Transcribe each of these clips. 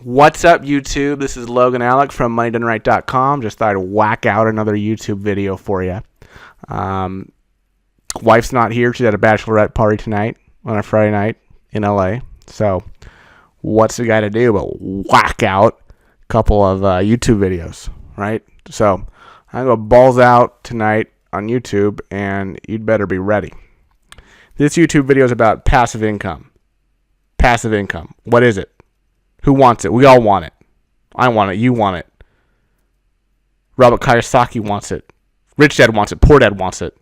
What's up, YouTube? This is Logan Alec from MoneyDoneRight.com. Just thought I'd whack out another YouTube video for you. Wife's not here. She's at a bachelorette party tonight on a Friday night in LA. So what's the guy to do but whack out a couple of YouTube videos, right? So I'm going to balls out tonight on YouTube, and you'd better be ready. This YouTube video is about passive income. Passive income. What is it? Who wants it? We all want it. I want it. You want it. Robert Kiyosaki wants it. Rich Dad wants it. Poor Dad wants it.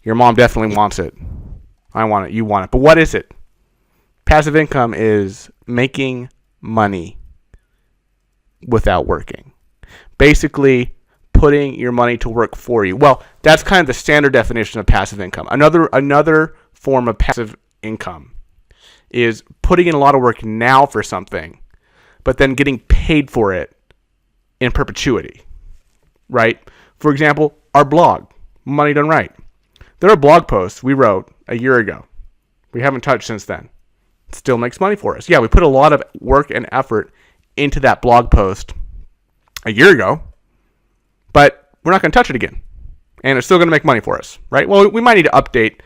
Your mom definitely wants it. I want it. You want it. But what is it? Passive income is making money without working. Basically, putting your money to work for you. Well, that's kind of the standard definition of passive income. Another form of passive income is putting in a lot of work now for something, but then getting paid for it in perpetuity, right? For example, our blog, Money Done Right. There are blog posts we wrote a year ago. We haven't touched since then. It still makes money for us. Yeah, we put a lot of work and effort into that blog post a year ago, but we're not going to touch it again. And it's still going to make money for us, right? Well, we might need to update,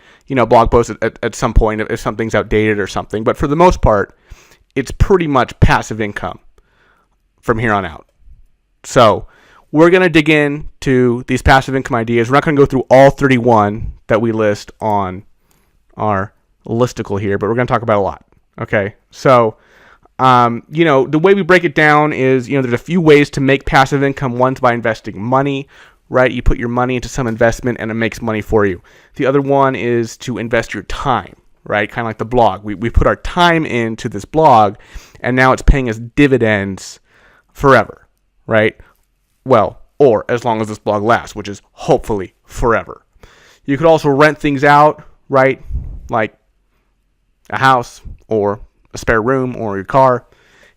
blog posts at some point if something's outdated or something. But for the most part, it's pretty much passive income from here on out. So we're going to dig into these passive income ideas. We're not going to go through all 31 that we list on our listicle here, but we're going to talk about a lot. Okay, so the way we break it down is, there's a few ways to make passive income. One's by investing money. Right, you put your money into some investment and it makes money for you. The other one is to invest your time, right? Kind of like the blog. We put our time into this blog, and now it's paying us dividends forever, right? Well, or as long as this blog lasts, which is hopefully forever. You could also rent things out, right? Like a house or a spare room or your car.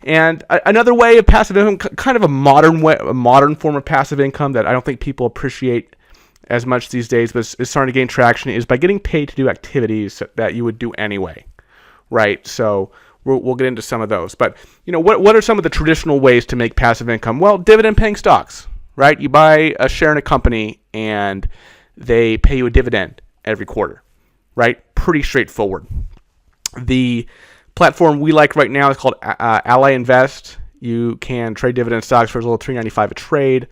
And another way of passive income, kind of a modern form of passive income that I don't think people appreciate as much these days, but is starting to gain traction, is by getting paid to do activities that you would do anyway, right? So we'll get into some of those. But what are some of the traditional ways to make passive income? Well, dividend-paying stocks, right? You buy a share in a company and they pay you a dividend every quarter, right? Pretty straightforward. The platform we like right now is called Ally Invest. You can trade dividend stocks for as little as $3.95 a trade,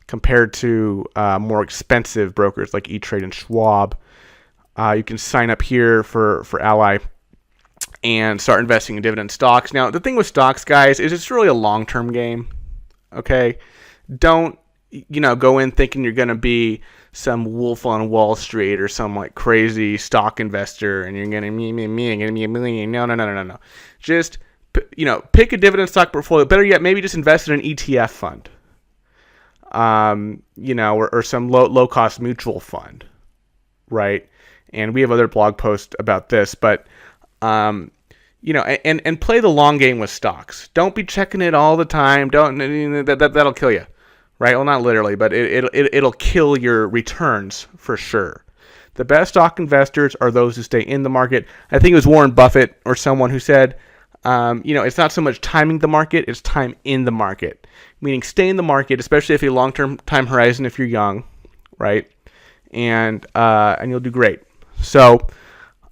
compared to more expensive brokers like E-Trade and Schwab. You can sign up here for Ally and start investing in dividend stocks. Now, the thing with stocks, guys, is it's really a long-term game. Okay, don't go in thinking you're going to be some wolf on Wall Street or some like crazy stock investor and you're going to me, and going to be a million. No. Just, pick a dividend stock portfolio. Better yet, maybe just invest in an ETF fund, or some low-cost mutual fund, right? And we have other blog posts about this, but, and play the long game with stocks. Don't be checking it all the time. That'll kill you. Right? Well, not literally, but it'll kill your returns for sure. The best stock investors are those who stay in the market. I think it was Warren Buffett or someone who said, it's not so much timing the market, it's time in the market. Meaning stay in the market, especially if you have a long-term time horizon if you're young, right? And you'll do great. So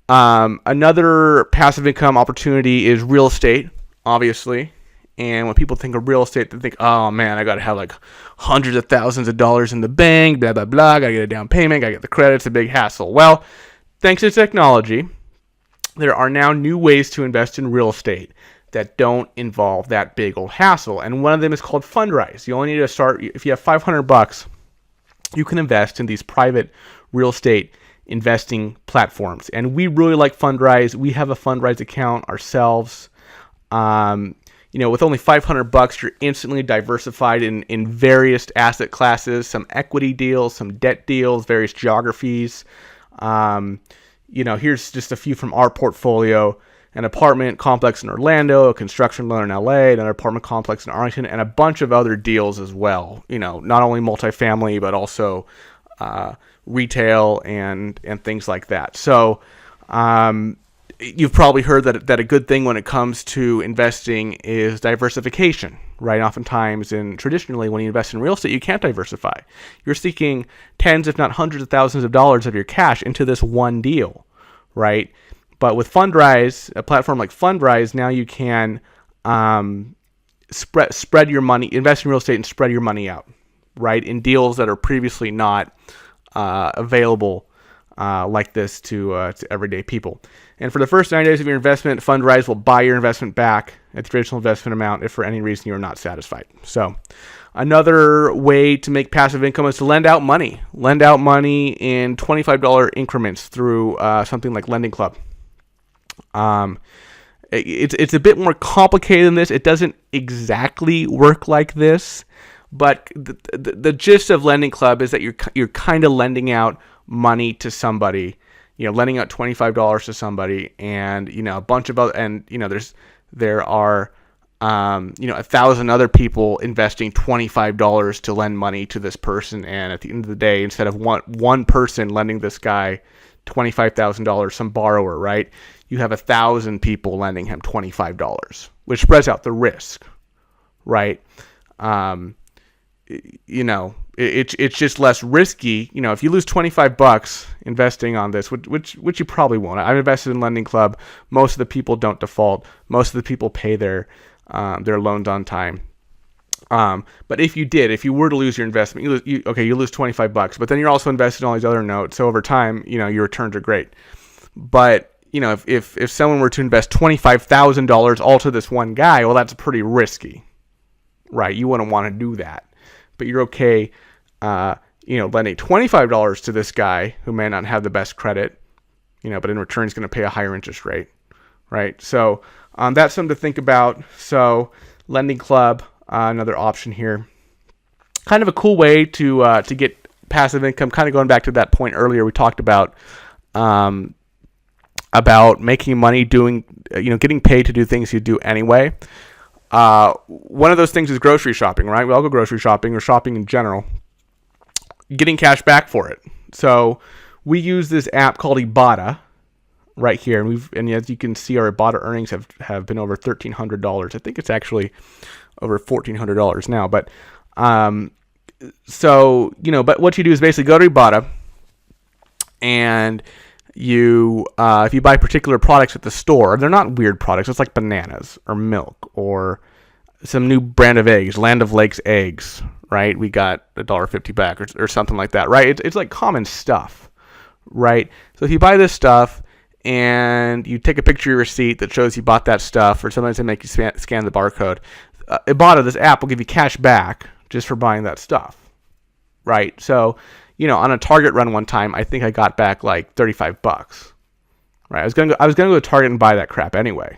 another passive income opportunity is real estate, obviously. And when people think of real estate, they think, oh, man, I got to have like hundreds of thousands of dollars in the bank, blah, blah, blah. Got to get a down payment. Got to get the credit. It's a big hassle. Well, thanks to technology, there are now new ways to invest in real estate that don't involve that big old hassle. And one of them is called Fundrise. You only need to start, if you have $500, you can invest in these private real estate investing platforms. And we really like Fundrise. We have a Fundrise account ourselves. With only $500, you're instantly diversified in various asset classes, some equity deals, some debt deals, various geographies. Here's just a few from our portfolio: an apartment complex in Orlando, a construction loan in LA, another apartment complex in Arlington, and a bunch of other deals as well. Not only multifamily, but also retail and things like that. So you've probably heard that a good thing when it comes to investing is diversification, right? Oftentimes, traditionally, when you invest in real estate, you can't diversify. You're seeking tens, if not hundreds of thousands of dollars of your cash into this one deal, right? But with Fundrise, a platform like Fundrise, now you can spread your money, invest in real estate and spread your money out, right? In deals that are previously not available like this to everyday people. And for the first 90 days of your investment, Fundrise will buy your investment back at the original investment amount if for any reason you are not satisfied. So another way to make passive income is to lend out money. Lend out money in $25 increments through something like Lending Club. It's a bit more complicated than this. It doesn't exactly work like this, but the gist of Lending Club is that you're kind of lending out money to somebody, lending out $25 to somebody, and a bunch of other, and there are 1,000 other people investing $25 to lend money to this person, and at the end of the day, instead of one person lending this guy $25,000, some borrower, right? You have 1,000 people lending him $25, which spreads out the risk, right? It's just less risky. If you lose $25 investing on this, which you probably won't. I've invested in Lending Club. Most of the people don't default. Most of the people pay their loans on time. But if you were to lose your investment, you lose $25, but then you're also invested in all these other notes. So over time, your returns are great. But if someone were to invest $25,000 all to this one guy, well, that's pretty risky, right? You wouldn't want to do that. But you're okay, lending $25 to this guy who may not have the best credit, but in return is going to pay a higher interest rate, right? So that's something to think about. So Lending Club, another option here. Kind of a cool way to get passive income. Kind of going back to that point earlier we talked about making money doing, getting paid to do things you do anyway. One of those things is grocery shopping, right? We all go grocery shopping or shopping in general, getting cash back for it. So we use this app called Ibotta right here. And as you can see, our Ibotta earnings have been over $1,300. I think it's actually over $1,400 now. But, but what you do is basically go to Ibotta, and if you buy particular products at the store, they're not weird products. It's like bananas or milk or some new brand of eggs, Land of Lakes eggs, right? We got $1.50 back or something like that, right? It's like common stuff, right? So if you buy this stuff and you take a picture of your receipt that shows you bought that stuff, or sometimes they make you scan the barcode, Ibotta, this app, will give you cash back just for buying that stuff, right? So on a Target run one time, I think I got back like $35, right? I was gonna go to Target and buy that crap anyway.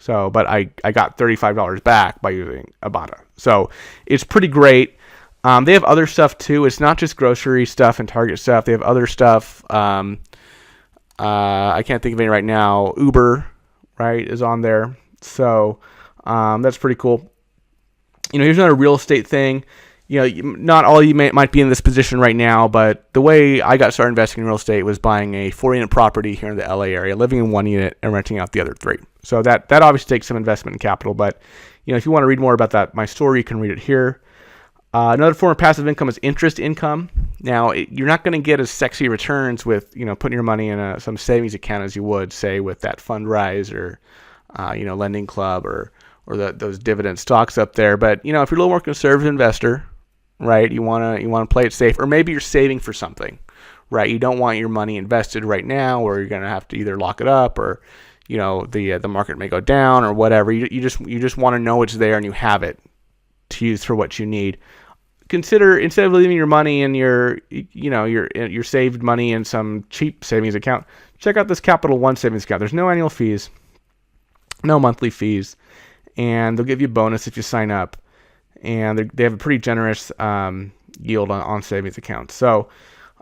So, but I got $35 back by using Ibotta. So it's pretty great. They have other stuff too. It's not just grocery stuff and Target stuff. They have other stuff. I can't think of any right now. Uber, right, is on there. So that's pretty cool. Here's another real estate thing. Not all you might be in this position right now, but the way I got started investing in real estate was buying a 4-unit property here in the LA area, living in one unit and renting out the other 3. So that obviously takes some investment and capital, but if you want to read more about that, my story, you can read it here. Another form of passive income is interest income. Now, you're not going to get as sexy returns with putting your money in some savings account as you would, say, with that Fundrise or Lending Club or those dividend stocks up there. But if you're a little more conservative investor, right, you want to play it safe, or maybe you're saving for something, right? You don't want your money invested right now, or you're going to have to either lock it up, or the market may go down or whatever. You just want to know it's there and you have it to use for what you need. Consider, instead of leaving your money in your saved money in some cheap savings account, check out this Capital One savings account. There's no annual fees, no monthly fees, and they'll give you a bonus if you sign up. And they have a pretty generous yield on savings accounts. So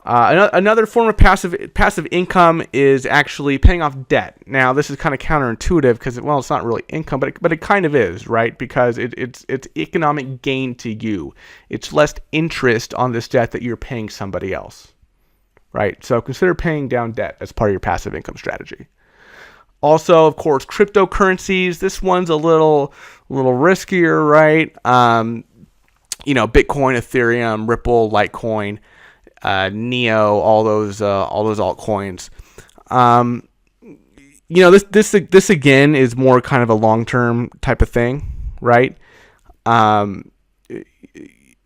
another form of passive income is actually paying off debt. Now, this is kind of counterintuitive because, it's not really income, but it kind of is, right? Because it's economic gain to you. It's less interest on this debt that you're paying somebody else, right? So consider paying down debt as part of your passive income strategy. Also, of course, cryptocurrencies. This one's a little riskier, right? Bitcoin, Ethereum, Ripple, Litecoin, Neo, all those altcoins. This again is more kind of a long-term type of thing, right?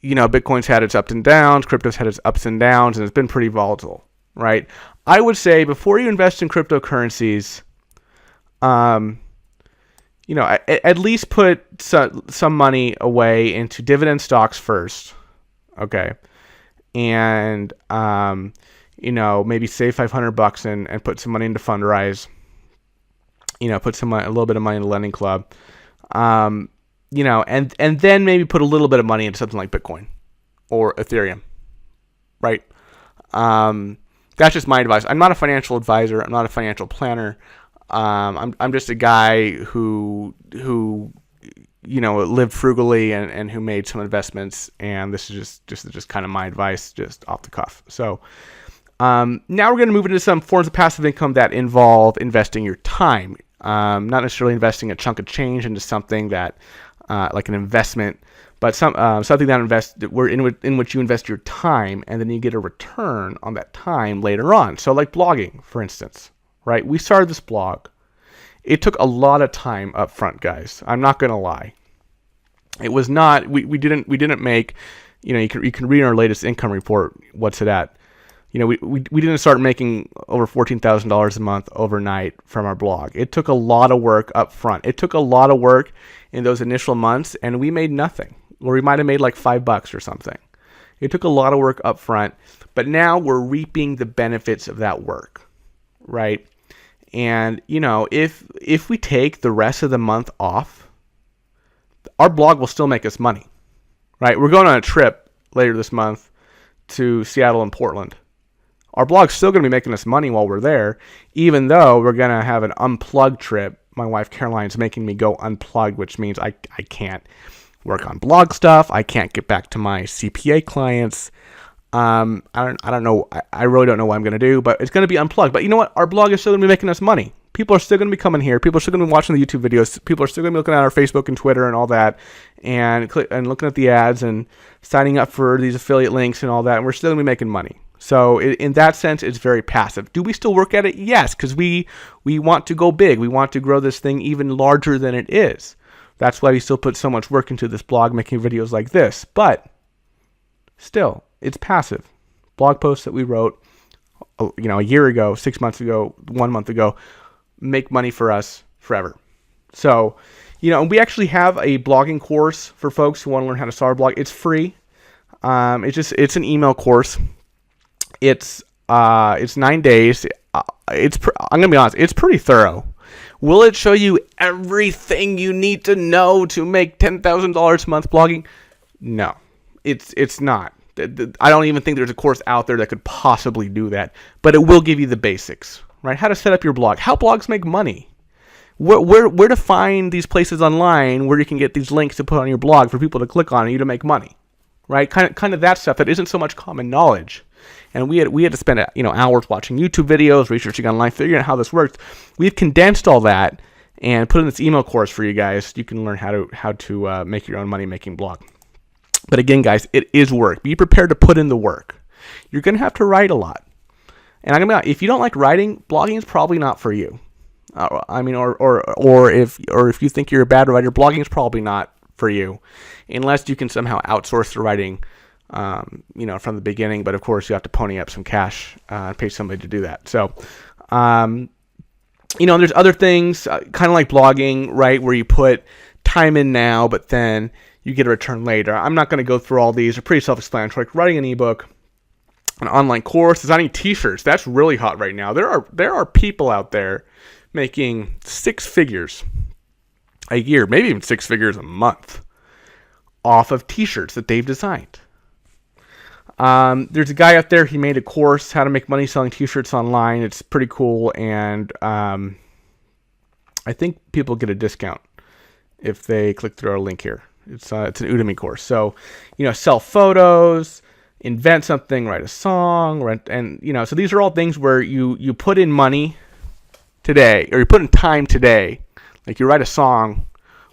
Bitcoin's had its ups and downs, crypto's had its ups and downs, and it's been pretty volatile, right? I would say before you invest in cryptocurrencies, at least put some money away into dividend stocks first, okay? And maybe save $500 and put some money into Fundrise. Put a little bit of money into Lending Club. And then maybe put a little bit of money into something like Bitcoin or Ethereum, right? That's just my advice. I'm not a financial advisor. I'm not a financial planner. I'm just a guy who lived frugally and who made some investments, and this is just kind of my advice, just off the cuff. So now we're going to move into some forms of passive income that involve investing your time, not necessarily investing a chunk of change into something that like an investment, but something in which you invest your time, and then you get a return on that time later on. So like blogging, for instance. Right, we started this blog. It took a lot of time up front, guys. I'm not gonna lie. It was not. We didn't make. You can read in our latest income report. What's it at? We didn't start making over $14,000 a month overnight from our blog. It took a lot of work up front. It took a lot of work in those initial months, and we made nothing, or we might have made like $5 or something. It took a lot of work up front, but now we're reaping the benefits of that work, right? And if we take the rest of the month off, our blog will still make us money, right? We're going on a trip later this month to Seattle and Portland. Our blog's still going to be making us money while we're there, even though we're going to have an unplugged trip. My wife Caroline's making me go unplugged, which means I can't work on blog stuff. I can't get back to my CPA clients. I don't know. I really don't know what I'm going to do, but it's going to be unplugged. But you know what? Our blog is still going to be making us money. People are still going to be coming here. People are still going to be watching the YouTube videos. People are still going to be looking at our Facebook and Twitter and all that, and looking at the ads and signing up for these affiliate links and all that. And we're still going to be making money. So in that sense, it's very passive. Do we still work at it? Yes, because we want to go big. We want to grow this thing even larger than it is. That's why we still put so much work into this blog, making videos like this. But still, it's passive. Blog posts that we wrote, a year ago, 6 months ago, 1 month ago, make money for us forever. So, and we actually have a blogging course for folks who want to learn how to start a blog. It's free. It's an email course. It's 9 days. I'm gonna be honest. It's pretty thorough. Will it show you everything you need to know to make $10,000 a month blogging? No, it's not. I don't even think there's a course out there that could possibly do that, but it will give you the basics, right? How to set up your blog, how blogs make money, where to find these places online where you can get these links to put on your blog for people to click on and you to make money, right? Kind of that stuff that isn't so much common knowledge. And we had to spend hours watching YouTube videos, researching online, figuring out how this works. We've condensed all that and put in this email course for you guys. You can learn how to make your own money making blog. But again, guys, it is work. Be prepared to put in the work. You're going to have to write a lot. And I'm gonna be, if you don't like writing, blogging is probably not for you. Or if you think you're a bad writer, blogging is probably not for you, unless you can somehow outsource the writing, from the beginning. But of course, you have to pony up some cash and pay somebody to do that. So, there's other things, kind of like blogging, right, where you put time in now, but then you get a return later. I'm not going to go through all these. They're pretty self-explanatory. Like writing an ebook, an online course, designing t-shirts. That's really hot right now. There are people out there making 6 figures a year, maybe even 6 figures a month off of t-shirts that they've designed. There's a guy out there, he made a course, how to make money selling t-shirts online. It's pretty cool, and I think people get a discount if they click through our link here. It's an Udemy course. So, sell photos, invent something, write a song, so these are all things where you put in money today, or you put in time today, like you write a song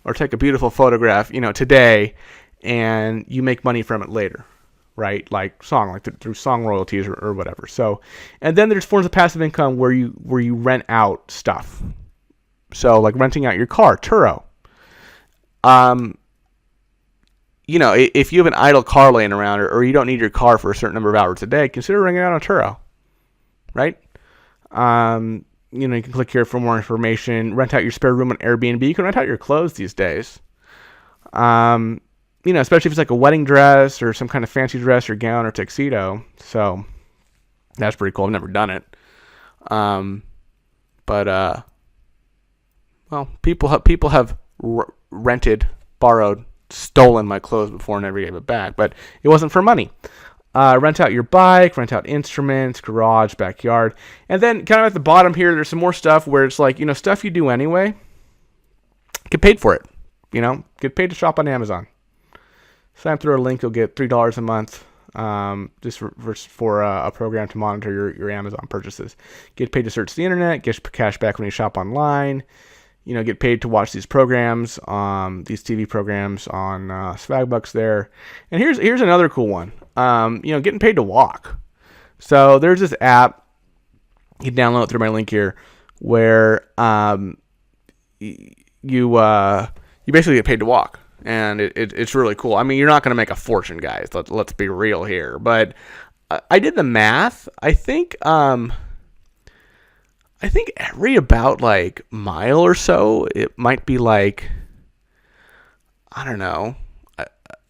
or take a beautiful photograph, today, and you make money from it later, right? Like through song royalties or whatever. So, and then there's forms of passive income where you rent out stuff. So like renting out your car, Turo. If you have an idle car laying around, or you don't need your car for a certain number of hours a day, consider renting it out on Turo, right? You can click here for more information. Rent out your spare room on Airbnb. You can rent out your clothes these days. Especially if it's like a wedding dress or some kind of fancy dress or gown or tuxedo. So that's pretty cool. I've never done it. People have rented, borrowed, stolen my clothes before and never gave it back, but it wasn't for money. Rent out your bike, rent out instruments, garage, backyard. And then kind of at the bottom here, there's some more stuff where it's like, stuff you do anyway. Get paid for it. Get paid to shop on Amazon. Sign up through a link, you'll get $3 a month just for a program to monitor your Amazon purchases. Get paid to search the internet, get cash back when you shop online. Get paid to watch these programs, these TV programs on Swagbucks there. And here's another cool one. Getting paid to walk. So there's this app, you can download it through my link here, where you basically get paid to walk. And it's really cool. I mean, you're not going to make a fortune, guys. Let's be real here. But I did the math. I think every about like mile or so, it might be like, I don't know,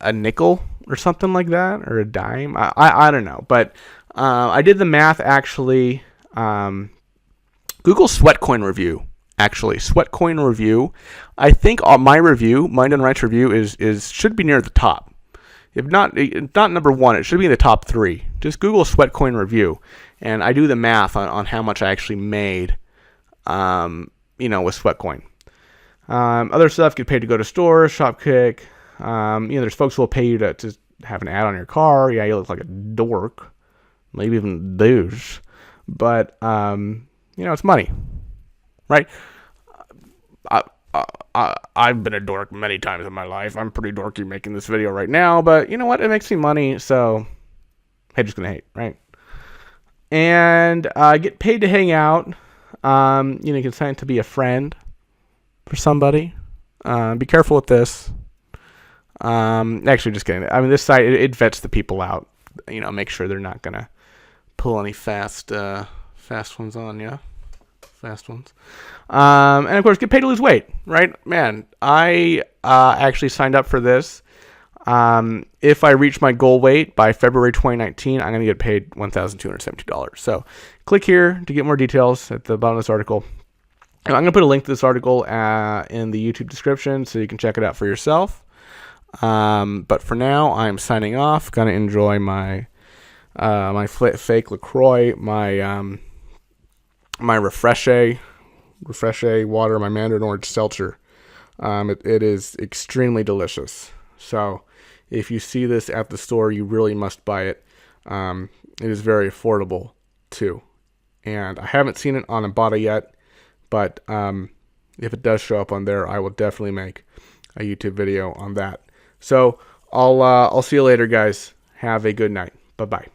a nickel or something like that, or a dime. I don't know. But I did the math actually. Google Sweatcoin review. Actually, Sweatcoin review. I think my review, Mind and Rights review, should be near the top. If not number one, it should be in the top 3. Just Google Sweatcoin review, and I do the math on how much I actually made, with Sweatcoin. Other stuff, get paid to go to stores, Shopkick. There's folks who will pay you to have an ad on your car. Yeah, you look like a dork, maybe even douche, but it's money, right? I've been a dork many times in my life. I'm pretty dorky making this video right now, but you know what? It makes me money, so haters gonna hate, right? And get paid to hang out. You can sign to be a friend for somebody. Be careful with this. Actually, just kidding. I mean, this site it vets the people out. Make sure they're not gonna pull any fast ones on you. Fast ones. And of course, get paid to lose weight, right? Man, I actually signed up for this. If I reach my goal weight by February 2019, I'm going to get paid $1,270. So click here to get more details at the bottom of this article. And I'm going to put a link to this article in the YouTube description so you can check it out for yourself. But for now, I'm signing off. Going to enjoy my fake LaCroix, my Refresh water, my Mandarin Orange Seltzer. It is extremely delicious. So if you see this at the store, you really must buy it. It is very affordable too. And I haven't seen it on Ibotta yet, but if it does show up on there, I will definitely make a YouTube video on that. So I'll see you later, guys. Have a good night. Bye-bye.